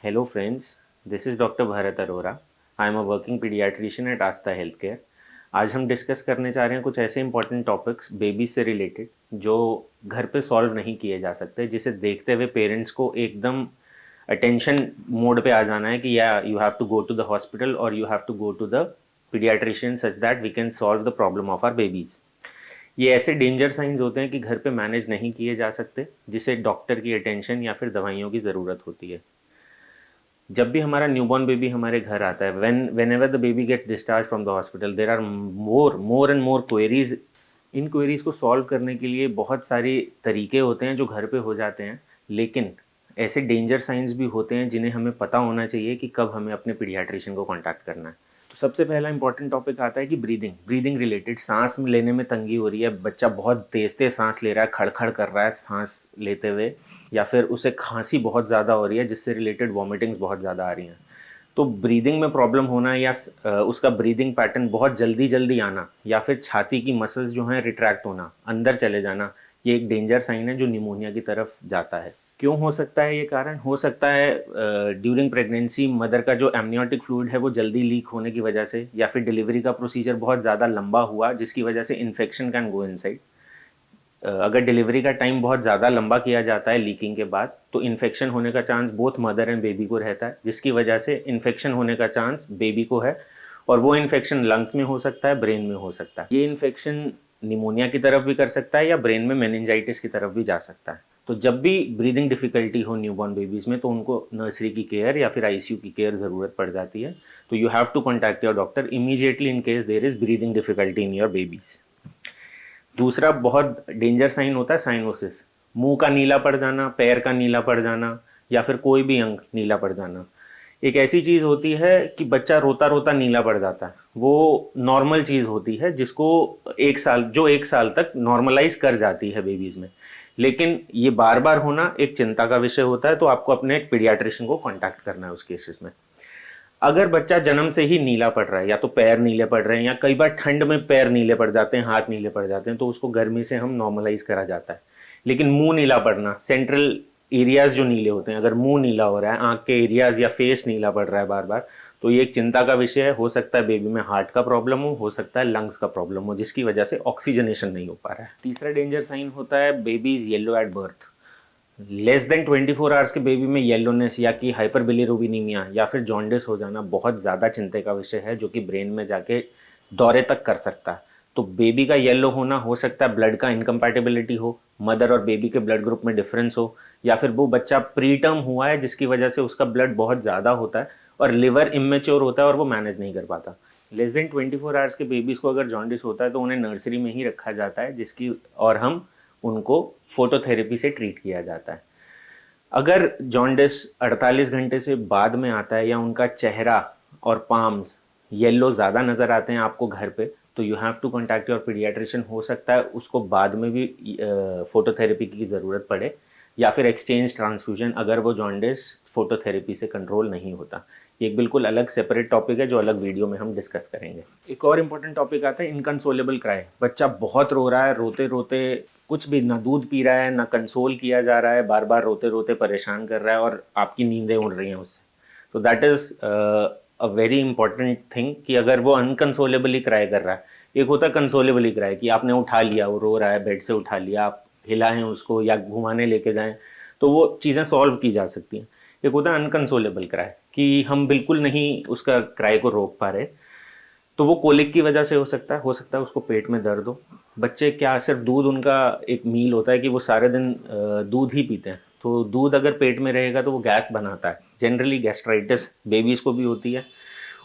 Hello friends, this is doctor Bharat Arora. I am a working paediatrician at Aastha health care. आज हम discuss करने चाह रहे हैं कुछ ऐसे इंपॉर्टेंट टॉपिक्स बेबी से रिलेटेड जो घर पे सॉल्व नहीं किए जा सकते, जिसे देखते हुए पेरेंट्स को एकदम अटेंशन मोड पे आ जाना है कि या you have to go to the hospital और you have to go to the paediatrician such that we can solve the problem of our babies. ये ऐसे डेंजर साइंस होते हैं कि घर पे मैनेज नहीं किए जा सकते, जिसे डॉक्टर की अटेंशन या फिर दवाइयों की ज़रूरत होती है. जब भी हमारा न्यूबॉर्न बेबी हमारे घर आता है, whenever the baby gets discharged from the hospital, there are more and more queries. In queries को सॉल्व करने के लिए बहुत सारे तरीके होते हैं जो घर पे हो जाते हैं, लेकिन ऐसे डेंजर साइंस भी होते हैं जिन्हें हमें पता होना चाहिए कि कब हमें अपने पीडियाट्रिशियन को कांटेक्ट करना है. तो सबसे पहला इंपॉर्टेंट टॉपिक आता है कि ब्रीदिंग रिलेटेड. सांस में लेने में तंगी हो रही है, बच्चा बहुत तेज तेज सांस ले रहा है, खड़खड़ कर रहा है सांस लेते हुए, या फिर उसे खांसी बहुत ज़्यादा हो रही है जिससे रिलेटेड वॉमिटिंग्स बहुत ज़्यादा आ रही हैं. तो ब्रीदिंग में प्रॉब्लम होना या उसका ब्रीदिंग पैटर्न बहुत जल्दी जल्दी आना, या फिर छाती की मसल्स जो हैं रिट्रैक्ट होना, अंदर चले जाना, ये एक डेंजर साइन है जो निमोनिया की तरफ जाता है. क्यों हो सकता है ये कारण? हो सकता है ड्यूरिंग प्रेगनेंसी मदर का जो एमनियोटिक फ्लूइड है वो जल्दी लीक होने की वजह से, या फिर डिलीवरी का प्रोसीजर बहुत ज़्यादा लंबा हुआ जिसकी वजह से इन्फेक्शन कैन गो इनसाइड. अगर डिलीवरी का टाइम बहुत ज़्यादा लंबा किया जाता है लीकिंग के बाद, तो इन्फेक्शन होने का chance both mother and baby को रहता है, जिसकी वजह से इन्फेक्शन होने का चांस बेबी को है. और वो इन्फेक्शन लंग्स में हो सकता है, ब्रेन में हो सकता है. ये इन्फेक्शन निमोनिया की तरफ भी कर सकता है या ब्रेन में मेनिंजाइटिस की तरफ भी जा सकता है. तो जब भी ब्रीदिंग डिफिकल्टी हो न्यूबॉर्न बेबीज़ में, तो उनको नर्सरी की केयर या फिर आईसीयू की केयर ज़रूरत पड़ जाती है. तो you have to contact your doctor immediately in case there is breathing difficulty in your babies. दूसरा बहुत डेंजर साइन होता है साइनोसिस. मुंह का नीला पड़ जाना, पैर का नीला पड़ जाना, या फिर कोई भी अंग नीला पड़ जाना. एक ऐसी चीज़ होती है कि बच्चा रोता रोता नीला पड़ जाता है. वो नॉर्मल चीज़ होती है जिसको एक साल तक नॉर्मलाइज कर जाती है बेबीज़ में. लेकिन ये बार बार होना एक चिंता का विषय होता है, तो आपको अपने पीडियाट्रिशियन को कांटेक्ट करना है उस केसेस में. अगर बच्चा जन्म से ही नीला पड़ रहा है, या तो पैर नीले पड़ रहे हैं, या कई बार ठंड में पैर नीले पड़ जाते हैं, हाथ नीले पड़ जाते हैं, तो उसको गर्मी से हम नॉर्मलाइज करा जाता है. लेकिन मुंह नीला पड़ना, सेंट्रल एरियाज जो नीले होते हैं, अगर मुंह नीला हो रहा है, आंख के एरियाज या फेस नीला पड़ रहा है बार बार, तो ये एक चिंता का विषय है. हो सकता है बेबी में हार्ट का प्रॉब्लम हो सकता है लंग्स का प्रॉब्लम हो, जिसकी वजह से ऑक्सीजनेशन नहीं हो पा रहा है. तीसरा डेंजर साइन होता है babies yellow at birth. Less than 24 hours के बेबी में येलोनेस या कि हाइपरबिलिरुबिनीमिया या फिर जॉन्डिस हो जाना बहुत ज़्यादा चिंता का विषय है, जो कि ब्रेन में जाके दौरे तक कर सकता है. तो बेबी का येलो होना हो सकता है ब्लड का इनकम्पैटिबिलिटी हो, मदर और बेबी के ब्लड ग्रुप में डिफरेंस हो, या फिर वो बच्चा प्री टर्म हुआ है जिसकी वजह से उसका ब्लड बहुत ज़्यादा होता है और लिवर इमेच्योर होता है और वो मैनेज नहीं कर पाता. लेस देन 24 आवर्स के बेबीज़ को अगर जॉन्डिस होता है तो उन्हें नर्सरी में ही रखा जाता है, जिसकी और हम उनको फोटोथेरेपी से ट्रीट किया जाता है. अगर जॉन्डिस 48 घंटे से बाद में आता है या उनका चेहरा और पाम्स येलो ज़्यादा नज़र आते हैं आपको घर पे, तो you have to contact your paediatrician. हो सकता है उसको बाद में भी फोटोथेरेपी की ज़रूरत पड़े, या फिर एक्सचेंज ट्रांसफ्यूजन अगर वो जॉन्डिस फोटोथेरेपी से कंट्रोल नहीं होता. ये एक बिल्कुल अलग सेपरेट टॉपिक है जो अलग वीडियो में हम डिस्कस करेंगे. एक और इम्पोर्टेंट टॉपिक आता है इनकंसोलेबल क्राई. बच्चा बहुत रो रहा है, रोते रोते कुछ भी, ना दूध पी रहा है ना कंसोल किया जा रहा है, बार बार रोते रोते परेशान कर रहा है और आपकी नींदें उड़ रही हैं उससे. तो that is a very important thing कि अगर वो अनकंसोलेबली क्राई कर रहा है. एक होता है कंसोलेबली क्राई कि आपने उठा लिया, वो रो रहा है, बेड से उठा लिया, आप हिलाएं उसको या घुमाने लेके जाएं, तो वो चीज़ें सॉल्व की जा सकती हैं. एक होता है अनकंसोलेबल क्राई कि हम बिल्कुल नहीं उसका क्राई को रोक पा रहे, तो वो कोलिक की वजह से हो सकता है उसको पेट में दर्द हो. बच्चे क्या सिर्फ दूध उनका एक मील होता है कि वो सारे दिन दूध ही पीते हैं, तो दूध अगर पेट में रहेगा तो वो गैस बनाता है. जनरली गैस्ट्राइटिस बेबीज को भी होती है,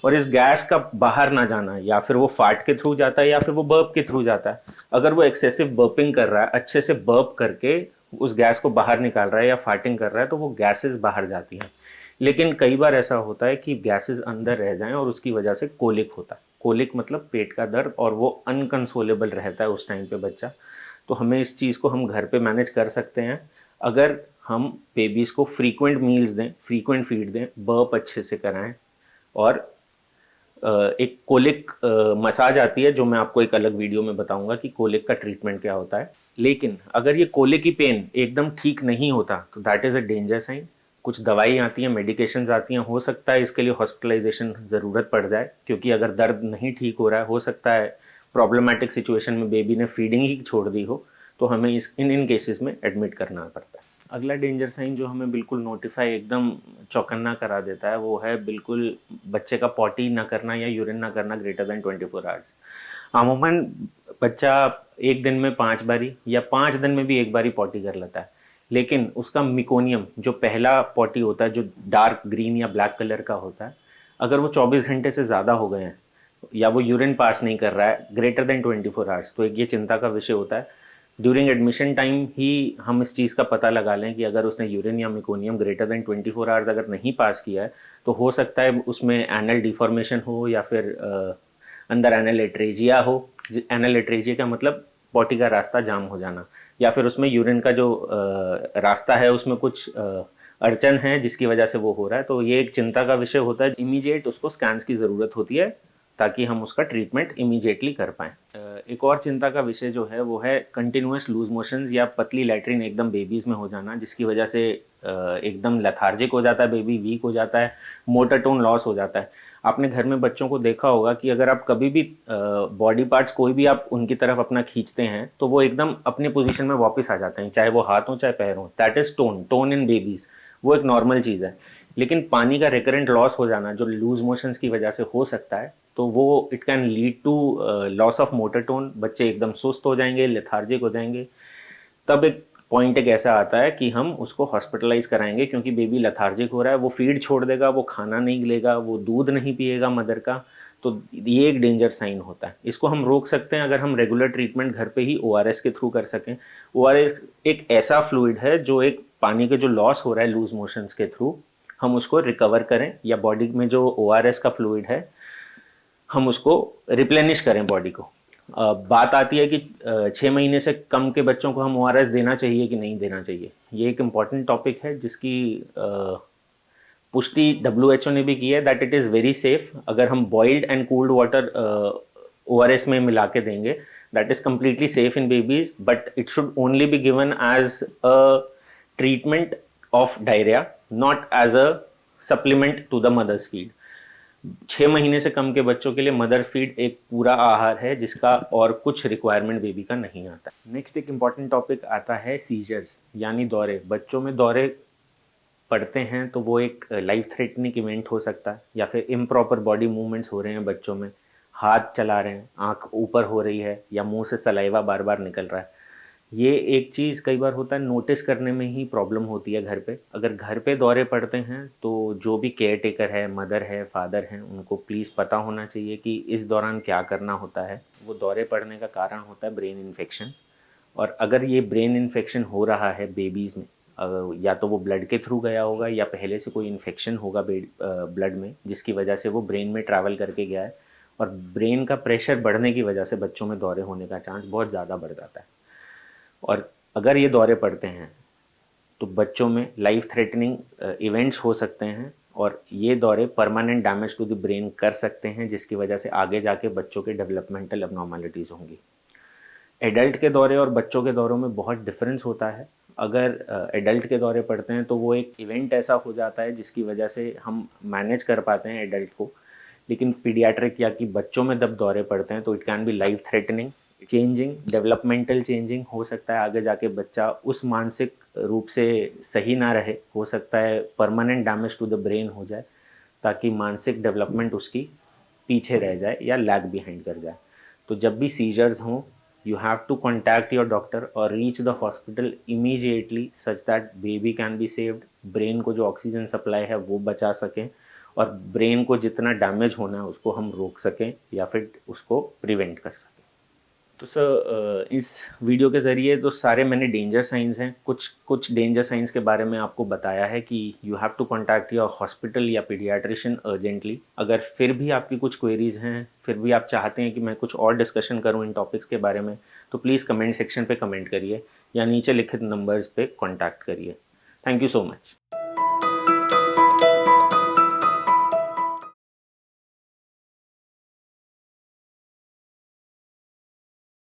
और इस गैस का बाहर ना जाना, या फिर वो फाट के थ्रू जाता है या फिर वो बर्प के थ्रू जाता है. अगर वो एक्सेसिव बर्पिंग कर रहा है, अच्छे से बर्प करके उस गैस को बाहर निकाल रहा है या फार्टिंग कर रहा है, तो वो गैसेस बाहर जाती हैं. लेकिन कई बार ऐसा होता है कि गैसेस अंदर रह जाएं और उसकी वजह से कोलिक होता है. कोलिक मतलब पेट का दर्द, और वो अनकंसोलेबल रहता है उस टाइम पे बच्चा. तो हमें इस चीज़ को हम घर पे मैनेज कर सकते हैं अगर हम बेबीज़ को फ्रीक्वेंट मील्स दें, फ्रीक्वेंट फीड दें, बर्प अच्छे से कराएं, और एक कोलिक मसाज आती है जो मैं आपको एक अलग वीडियो में बताऊंगा कि कोलिक का ट्रीटमेंट क्या होता है. लेकिन अगर ये कोलिक की पेन एकदम ठीक नहीं होता तो that is a danger sign. कुछ दवाई आती हैं, मेडिकेशंस आती हैं, हो सकता है इसके लिए हॉस्पिटलाइजेशन ज़रूरत पड़ जाए, क्योंकि अगर दर्द नहीं ठीक हो रहा है, हो सकता है प्रॉब्लमेटिक सिचुएशन में बेबी ने फीडिंग ही छोड़ दी हो, तो हमें इन केसेस में एडमिट करना पड़ता है। अगला डेंजर साइन जो हमें बिल्कुल नोटिफाई एकदम चौकन्ना करा देता है वो है बिल्कुल बच्चे का पॉटी ना करना या यूरिन ना करना ग्रेटर देन 24 आवर्स। अमूमन बच्चा एक दिन में 5 बारी या 5 दिन में भी एक बारी पॉटी कर लेता है, लेकिन उसका मिकोनियम जो पहला पॉटी होता है, जो डार्क ग्रीन या ब्लैक कलर का होता है, अगर वो 24 घंटे से ज़्यादा हो गए हैं या वो यूरिन पास नहीं कर रहा है ग्रेटर देन 24 आवर्स, तो एक ये चिंता का विषय होता है। ड्यूरिंग एडमिशन टाइम ही हम इस चीज़ का पता लगा लें कि अगर उसने यूरिन या मिकोनियम ग्रेटर देन 24 आवर्स अगर नहीं पास किया है, तो हो सकता है उसमें एनल डिफॉर्मेशन हो या फिर अंदर एनल एट्रेजिया हो। एनल एट्रेजिया का मतलब पॉटी का रास्ता जाम हो जाना, या फिर उसमें यूरिन का जो रास्ता है उसमें कुछ अड़चन है जिसकी वजह से वो हो रहा है। तो ये एक चिंता का विषय होता है, इमीडिएट उसको स्कैन्स की ज़रूरत होती है ताकि हम उसका ट्रीटमेंट इमीडिएटली कर पाएँ। एक और चिंता का विषय जो है वो है कंटिन्यूस लूज मोशंस या पतली लैट्रिन एकदम बेबीज़ में हो जाना, जिसकी वजह से एकदम लेथार्जिक हो जाता है बेबी, वीक हो जाता है, मोटर टोन लॉस हो जाता है। आपने घर में बच्चों को देखा होगा कि अगर आप कभी भी बॉडी पार्ट्स कोई भी आप उनकी तरफ अपना खींचते हैं तो वो एकदम अपनी पोजीशन में वापस आ जाते हैं, चाहे वो हाथ हो चाहे पैर हो। That is tone in babies, वो एक नॉर्मल चीज़ है। लेकिन पानी का रिकरेंट लॉस हो जाना जो लूज मोशंस की वजह से हो सकता है, तो वो it can lead to loss of motor tone. बच्चे एकदम सुस्त हो जाएंगे, लेथार्जिक हो जाएंगे। तब एक पॉइंट एक ऐसा आता है कि हम उसको हॉस्पिटलाइज कराएंगे, क्योंकि बेबी लेथार्जिक हो रहा है, वो फीड छोड़ देगा, वो खाना नहीं लेगा, वो दूध नहीं पिएगा मदर का। तो ये एक डेंजर साइन होता है। इसको हम रोक सकते हैं अगर हम रेगुलर ट्रीटमेंट घर पे ही ओआरएस के थ्रू कर सकें। ओआरएस एक ऐसा फ्लूइड है जो एक पानी के जो लॉस हो रहा है लूज मोशंस के थ्रू, हम उसको रिकवर करें, या बॉडी में जो ओआरएस का फ्लूइड है हम उसको रिप्लेनिश करें बॉडी को। बात आती है कि 6 महीने से कम के बच्चों को हम ओआरएस देना चाहिए कि नहीं देना चाहिए। ये एक इम्पॉर्टेंट टॉपिक है जिसकी पुष्टि डब्ल्यूएचओ ने भी की है, that it is very safe. अगर हम boiled and cooled water ORS में मिला के देंगे, that is completely safe in babies, but it should only be given as a treatment of diarrhoea, not as a supplement to the mother's feed. 6 महीने से कम के बच्चों के लिए मदर फीड एक पूरा आहार है जिसका और कुछ रिक्वायरमेंट बेबी का नहीं आता। नेक्स्ट एक इम्पॉर्टेंट टॉपिक आता है सीजर्स, यानी दौरे। बच्चों में दौरे पड़ते हैं तो वो एक लाइफ थ्रेटनिंग इवेंट हो सकता है, या फिर इम्प्रॉपर बॉडी मूवमेंट्स हो रहे हैं बच्चों में, हाथ चला रहे हैं, आंख ऊपर हो रही है, या मुंह से सलाइवा बार बार निकल रहा है। ये एक चीज़ कई बार होता है, नोटिस करने में ही प्रॉब्लम होती है घर पे। अगर घर पे दौरे पड़ते हैं तो जो भी केयर टेकर है, मदर है, फादर हैं, उनको प्लीज़ पता होना चाहिए कि इस दौरान क्या करना होता है। वो दौरे पड़ने का कारण होता है ब्रेन इन्फेक्शन, और अगर ये ब्रेन इन्फेक्शन हो रहा है बेबीज़ में, या तो वो ब्लड के थ्रू गया होगा या पहले से कोई इन्फेक्शन होगा ब्लड में जिसकी वजह से वो ब्रेन में ट्रैवल करके गया है, और ब्रेन का प्रेशर बढ़ने की वजह से बच्चों में दौरे होने का चांस बहुत ज़्यादा बढ़ जाता है। और अगर ये दौरे पड़ते हैं तो बच्चों में लाइफ थ्रेटनिंग इवेंट्स हो सकते हैं, और ये दौरे permanent damage to the brain कर सकते हैं जिसकी वजह से आगे जाके बच्चों के डेवलपमेंटल एबनॉर्मलिटीज़ होंगी। एडल्ट के दौरे और बच्चों के दौरों में बहुत डिफरेंस होता है। अगर एडल्ट के दौरे पड़ते हैं तो वो एक इवेंट ऐसा हो जाता है जिसकी वजह से हम मैनेज कर पाते हैं एडल्ट को, लेकिन पीडियाट्रिक या कि बच्चों में जब दौरे पड़ते हैं तो it can be life threatening, changing, developmental changing. हो सकता है आगे जाके बच्चा उस मानसिक रूप से सही ना रहे, हो सकता है permanent damage to the brain हो जाए, ताकि मानसिक डेवलपमेंट उसकी पीछे रह जाए या लैग बिहाइंड कर जाए। तो जब भी सीजर्स हों, you have to contact your doctor or reach the hospital immediately such that baby can be saved, brain को जो ऑक्सीजन सप्लाई है वो बचा सकें, और ब्रेन को जितना डैमेज होना है उसको हम रोक सकें या फिर उसको प्रिवेंट कर सकें। तो सर इस वीडियो के ज़रिए तो सारे मैंने डेंजर साइंस हैं, कुछ डेंजर साइंस के बारे में आपको बताया है कि you have to contact your hospital या पीडियाट्रिशियन अर्जेंटली। अगर फिर भी आपकी कुछ क्वेरीज़ हैं, फिर भी आप चाहते हैं कि मैं कुछ और डिस्कशन करूं इन टॉपिक्स के बारे में, तो प्लीज़ कमेंट सेक्शन पे कमेंट करिए या नीचे लिखित नंबर्स पे कॉन्टैक्ट करिए। Thank you so much.